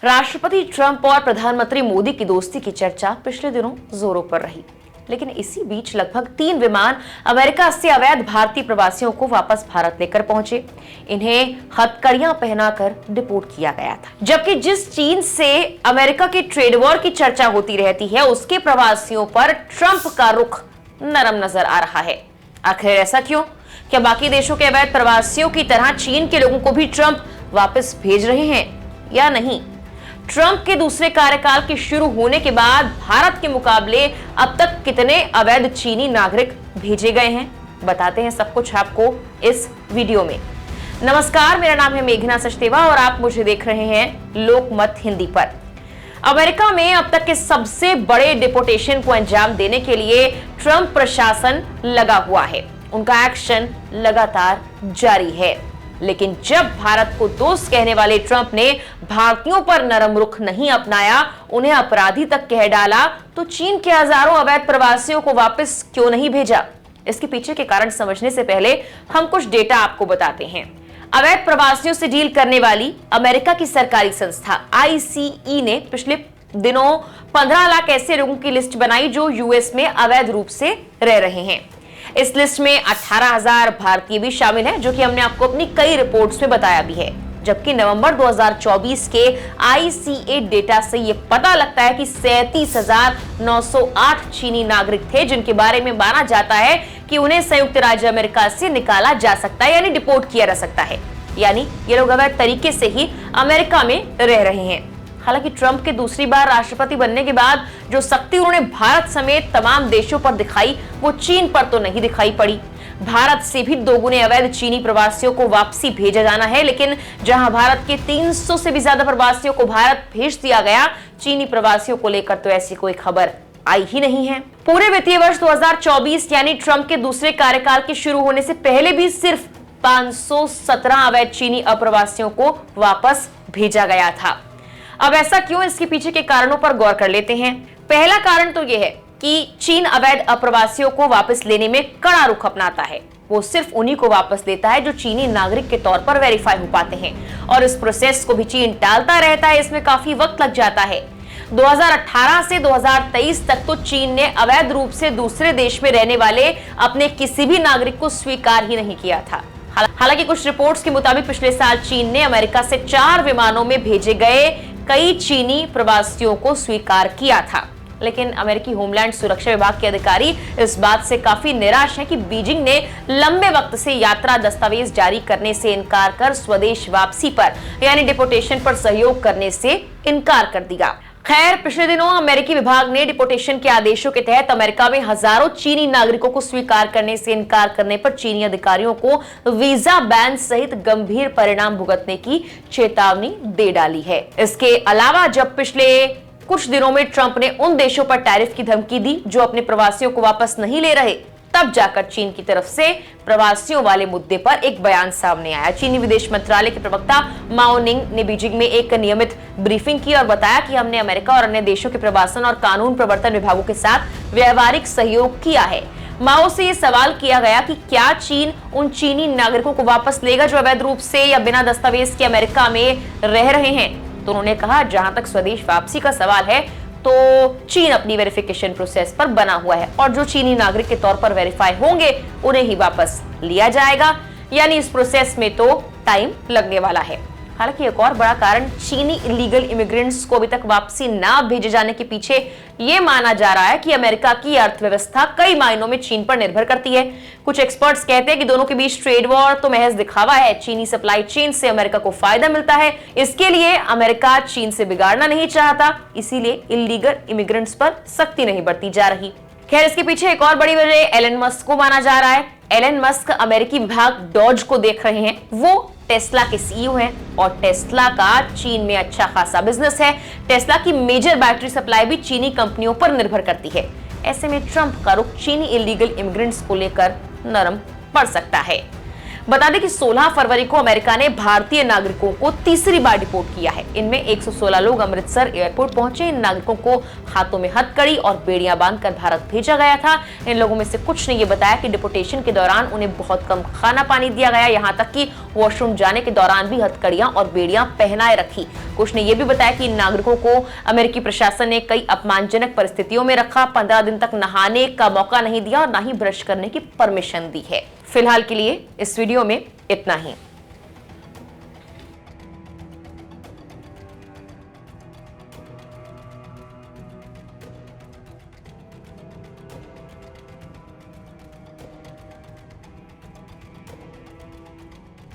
राष्ट्रपति ट्रंप और प्रधानमंत्री मोदी की दोस्ती की चर्चा पिछले दिनों जोरों पर रही, लेकिन इसी बीच लगभग 3 विमान अमेरिका से अवैध भारतीय प्रवासियों को वापस भारत लेकर पहुंचे। इन्हें हथकड़ियां पहनाकर डिपोर्ट किया गया था, जबकि जिस चीन से अमेरिका के ट्रेड वॉर की चर्चा होती रहती है, उसके प्रवासियों पर ट्रंप का रुख नरम नजर आ रहा है। आखिर ऐसा क्यों? क्या बाकी देशों के अवैध प्रवासियों की तरह चीन के लोगों को भी ट्रंप वापस भेज रहे हैं या नहीं? ट्रंप के दूसरे कार्यकाल के शुरू होने के बाद भारत के मुकाबले अब तक कितने अवैध चीनी नागरिक भेजे गए हैं, बताते हैं सब कुछ आपको इस वीडियो में। नमस्कार, मेरा नाम है मेघना सचदेवा और आप मुझे देख रहे हैं लोकमत हिंदी पर। अमेरिका में अब तक के सबसे बड़े डिपोर्टेशन को अंजाम देने के लिए ट्रंप प्रशासन लगा हुआ है। उनका एक्शन लगातार जारी है, लेकिन जब भारत को दोस्त कहने वाले ट्रंप ने भारतीयों पर नरम रुख नहीं अपनाया, उन्हें अपराधी तक कह डाला, तो चीन के हजारों अवैध प्रवासियों को वापस क्यों नहीं भेजा? इसके पीछे के कारण समझने से पहले हम कुछ डेटा आपको बताते हैं। अवैध प्रवासियों से डील करने वाली अमेरिका की सरकारी संस्था ICE ने पिछले दिनों 15 लाख ऐसे लोगों की लिस्ट बनाई जो यूएस में अवैध रूप से रह रहे हैं। इस लिस्ट में 18,000 भारतीय भी शामिल हैं, जो कि हमने आपको अपनी कई रिपोर्ट्स में बताया भी है। जबकि नवंबर 2024 के ICA डेटा से यह पता लगता है कि 37,908 चीनी नागरिक थे, जिनके बारे में माना जाता है कि उन्हें संयुक्त राज्य अमेरिका से निकाला जा सकता है, यानी डिपोर्ट किया जा सकता है। यानी ये लोग अवैध तरीके से ही अमेरिका में रह रहे हैं। हालांकि ट्रंप के दूसरी बार राष्ट्रपति बनने के बाद जो सख्ती उन्होंने भारत समेत तमाम देशों पर दिखाई, वो चीन पर तो नहीं दिखाई पड़ी। भारत से भी दोगुने अवैध चीनी प्रवासियों को वापसी भेजा जाना है, लेकिन जहां भारत के 300 से भी ज्यादा प्रवासियों को भारत भेज दिया गया, चीनी प्रवासियों को लेकर तो ऐसी कोई खबर आई ही नहीं है। पूरे वित्तीय वर्ष 2024 यानी ट्रंप के दूसरे कार्यकाल के शुरू होने से पहले भी सिर्फ 517 अवैध चीनी अप्रवासियों को वापस भेजा गया था। अब ऐसा क्यों? इसके पीछे के कारणों पर गौर कर लेते हैं। पहला कारण तो यह है कि चीन अवैध अप्रवासियों को वापस लेने में कड़ा रुख अपनाता है। वो सिर्फ उन्हीं को वापस लेता है जो चीनी नागरिक के तौर पर वेरीफाई हो पाते हैं, और इस प्रोसेस को भी चीन टालता रहता है। इसमें काफी वक्त लग जाता है। 2018 से 2023 तक तो चीन ने अवैध रूप से दूसरे देश में रहने वाले अपने किसी भी नागरिक को स्वीकार ही नहीं किया था। हालांकि कुछ रिपोर्ट्स के मुताबिक पिछले साल चीन ने अमेरिका से 4 विमानों में भेजे गए कई चीनी प्रवासियों को स्वीकार किया था, लेकिन अमेरिकी होमलैंड सुरक्षा विभाग के अधिकारी इस बात से काफी निराश हैं कि बीजिंग ने लंबे वक्त से यात्रा दस्तावेज जारी करने से इनकार कर स्वदेश वापसी पर यानी डिपोर्टेशन पर सहयोग करने से इनकार कर दिया। खैर, पिछले दिनों अमेरिकी विभाग ने डिपोर्टेशन के आदेशों के तहत अमेरिका में हजारों चीनी नागरिकों को स्वीकार करने से इनकार करने पर चीनी अधिकारियों को वीजा बैन सहित गंभीर परिणाम भुगतने की चेतावनी दे डाली है। इसके अलावा जब पिछले कुछ दिनों में ट्रंप ने उन देशों पर टैरिफ की धमकी दी जो अपने प्रवासियों को वापस नहीं ले रहे, तब जाकर चीन की तरफ से प्रवासियों वाले मुद्दे पर एक बयान सामने आया। चीनी विदेश मंत्रालय के प्रवक्ता माओ निंग ने बीजिंग में एक नियमित ब्रीफिंग की और बताया कि हमने अमेरिका और अन्य देशों के प्रवासन और कानून प्रवर्तन विभागों के साथ व्यवहारिक सहयोग किया है। माओ से यह सवाल किया गया कि क्या चीन उन चीनी नागरिकों को वापस लेगा जो अवैध रूप से या बिना दस्तावेज के अमेरिका में रह रहे हैं, तो उन्होंने कहा, जहां तक स्वदेश वापसी का सवाल है तो चीन अपनी वेरिफिकेशन प्रोसेस पर बना हुआ है, और जो चीनी नागरिक के तौर पर वेरीफाई होंगे उन्हें ही वापस लिया जाएगा। यानी इस प्रोसेस में तो टाइम लगने वाला है। हालांकि एक और बड़ा कारण चीनी इलीगल इमिग्रेंट्स को अभी तक वापसी ना भेजे जाने के पीछे यह माना जा रहा है कि अमेरिका की अर्थव्यवस्था कई मायनों में चीन पर निर्भर करती है। कुछ एक्सपर्ट्स कहते हैं कि दोनों के बीच ट्रेड वॉर तो महज दिखावा है। चीनी सप्लाई चेन से अमेरिका को फायदा मिलता है, इसके लिए अमेरिका चीन से बिगाड़ना नहीं चाहता, इसीलिए इलीगल इमिग्रेंट्स पर सख्ती नहीं बरती जा रही। खैर, इसके पीछे एक और बड़ी वजह एलन मस्क को माना जा रहा है। एलन मस्क अमेरिकी विभाग डॉज को देख रहे हैं। वो टेस्ला के CEO हैं और टेस्ला का चीन में अच्छा खासा बिजनेस है। टेस्ला की मेजर बैटरी सप्लाई भी चीनी कंपनियों पर निर्भर करती है। ऐसे में ट्रंप का रुख चीनी इलीगल इमिग्रेंट्स को लेकर नरम पड़ सकता है। बता दें कि 16 फरवरी को अमेरिका ने भारतीय नागरिकों को तीसरी बार डिपोर्ट किया है। इनमें 116 लोग अमृतसर एयरपोर्ट पहुंचे। इन नागरिकों को हाथों में हथकड़ी और बेड़ियां बांधकर भारत भेजा गया था। इन लोगों में से कुछ ने यह बताया कि डिपोर्टेशन के दौरान उन्हें बहुत कम खाना पानी दिया गया, यहाँ तक कि वॉशरूम जाने के दौरान भी हथकड़ियां और बेड़ियां पहनाए रखी। कुछ ने यह भी बताया कि इन नागरिकों को अमेरिकी प्रशासन ने कई अपमानजनक परिस्थितियों में रखा, 15 दिन तक नहाने का मौका नहीं दिया और ना ही ब्रश करने की परमिशन दी है। फिलहाल के लिए इस वीडियो में इतना ही।